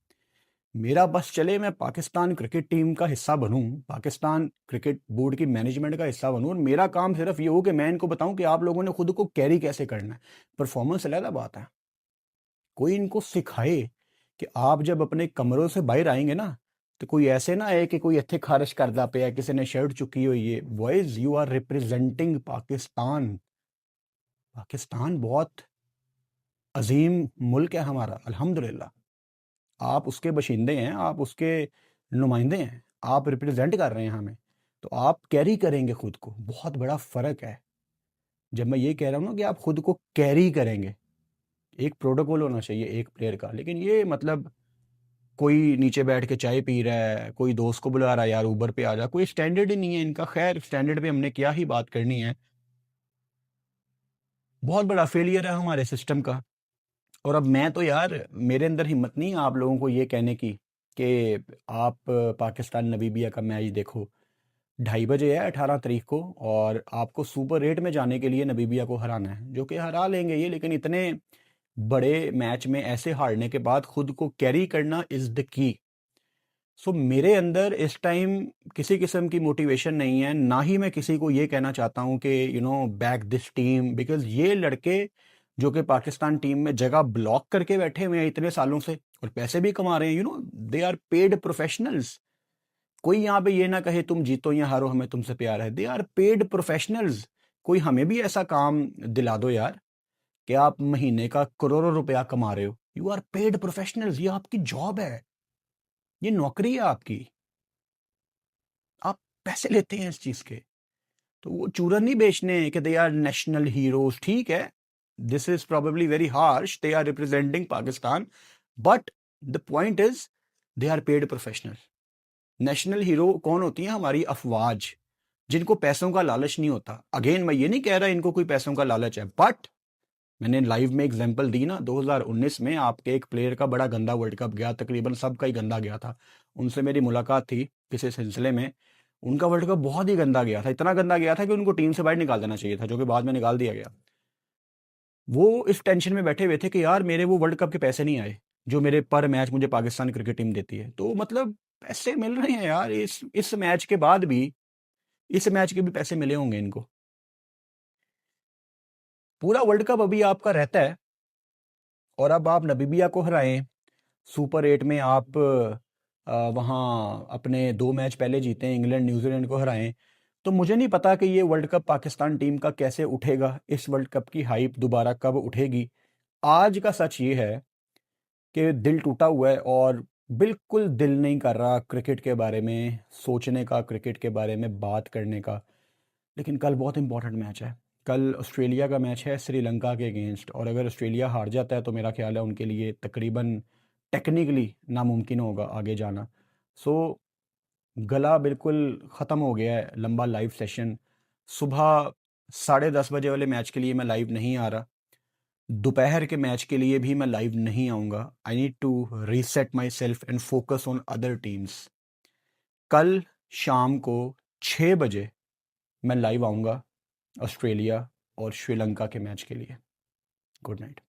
मेरा बस चले मैं पाकिस्तान क्रिकेट टीम का हिस्सा बनूं, पाकिस्तान क्रिकेट बोर्ड की मैनेजमेंट का हिस्सा बनूं, और मेरा काम सिर्फ ये हो कि मैं इनको बताऊं कि आप लोगों ने खुद को कैरी कैसे करना है। परफॉर्मेंस अलग बात है, कोई इनको सिखाए कि आप जब अपने कमरों से बाहर आएंगे ना, तो कोई ऐसे ना है कि कोई इत्थे खारिश करदा पे, किसी ने शर्ट चुकी हुई है। Boys, you are representing Pakistan. Pakistan बहुत अजीम मुल्क है हमारा, अल्हम्दुलिल्लाह। आप उसके बशिंदे हैं, आप उसके नुमाइंदे हैं, आप रिप्रेजेंट कर रहे हैं हमें, तो आप कैरी करेंगे खुद को। बहुत बड़ा फर्क है। जब मैं ये कह रहा हूँ ना कि आप खुद को कैरी करेंगे, एक प्रोटोकॉल होना चाहिए एक प्लेयर का। लेकिन ये मतलब कोई नीचे बैठ के चाय पी रहा है, कोई दोस्त को बुला रहा है, यार ऊबर पे आ जा, कोई स्टैंडर्ड ही नहीं है इनका। खैर स्टैंडर्ड पे हमने क्या ही बात करनी है, बहुत बड़ा फेलियर है हमारे सिस्टम का। और अब मैं तो यार, मेरे अंदर हिम्मत नहीं है आप लोगों को ये कहने की कि आप पाकिस्तान नबीबिया का मैच देखो। 2:30 बजे है 18 तारीख को, और आपको सुपर 8 में जाने के लिए नबीबिया को हराना है, जो कि हरा लेंगे ये। लेकिन इतने बड़े मैच में ऐसे हारने के बाद खुद को कैरी करना इज़ द की। सो मेरे अंदर इस टाइम किसी किस्म की मोटिवेशन नहीं है, ना ही मैं किसी को ये कहना चाहता हूँ कि बैक दिस टीम, बिकॉज ये लड़के जो कि पाकिस्तान टीम में जगह ब्लॉक करके बैठे हुए हैं इतने सालों से और पैसे भी कमा रहे हैं, दे आर पेड प्रोफेशनल्स। कोई यहाँ पे ये ना कहे तुम जीतो या हारो हमें तुमसे प्यार है, दे आर पेड प्रोफेशनल्स। कोई हमें भी ऐसा काम दिला दो यार कि आप महीने का करोड़ों रुपया कमा रहे हो। यू आर पेड प्रोफेशनल्स, ये आपकी जॉब है, ये नौकरी है आपकी, आप पैसे लेते हैं इस चीज के। तो वो चूरन नहीं बेचने कि दे आर नेशनल हीरोज, ठीक है, this is probably very harsh, they are representing Pakistan, but the point is they are paid professional. National hero कौन होती है? हमारी अफवाज, जिनको पैसों का लालच नहीं होता। अगेन मैं ये नहीं कह रहा इनको कोई पैसों का लालच है, बट मैंने लाइव में एग्जांपल दी ना, 2019 में आपके एक प्लेयर का बड़ा गंदा वर्ल्ड कप गया, तकरीबन सबका ही गंदा गया था। उनसे मेरी मुलाकात थी किसी सिलसिले में, उनका वर्ल्ड कप बहुत ही गंदा गया था, इतना गंदा गया था कि उनको टीम से बाहर निकाल देना चाहिए था, जो कि बाद में निकाल दिया गया। वो इस टेंशन में बैठे हुए थे कि यार मेरे वो वर्ल्ड कप के पैसे नहीं आए जो मेरे पर मैच मुझे पाकिस्तान क्रिकेट टीम देती है। तो मतलब पैसे मिल रहे हैं यार, इस मैच के बाद भी, इस मैच के भी पैसे मिले होंगे इनको। पूरा वर्ल्ड कप अभी आपका रहता है और अब आप नबीबिया को हराएं, सुपर 8 में आप वहाँ अपने 2 मैच पहले जीते, इंग्लैंड न्यूजीलैंड को हराएं। तो मुझे नहीं पता कि ये वर्ल्ड कप पाकिस्तान टीम का कैसे उठेगा, इस वर्ल्ड कप की हाइप दोबारा कब उठेगी। आज का सच ये है कि दिल टूटा हुआ है और बिल्कुल दिल नहीं कर रहा क्रिकेट के बारे में सोचने का, क्रिकेट के बारे में बात करने का। लेकिन कल बहुत इंपॉर्टेंट मैच है, कल ऑस्ट्रेलिया का मैच है श्रीलंका के अगेंस्ट, और अगर ऑस्ट्रेलिया हार जाता है तो मेरा ख्याल है उनके लिए तकरीबन टेक्निकली नामुमकिन होगा आगे जाना। सो गला बिल्कुल ख़त्म हो गया है, लंबा लाइव सेशन। सुबह 10:30 बजे वाले मैच के लिए मैं लाइव नहीं आ रहा, दोपहर के मैच के लिए भी मैं लाइव नहीं आऊँगा। I need to reset myself and focus on other teams. कल शाम को 6 बजे मैं लाइव आऊँगा ऑस्ट्रेलिया और श्रीलंका के मैच के लिए। Good night.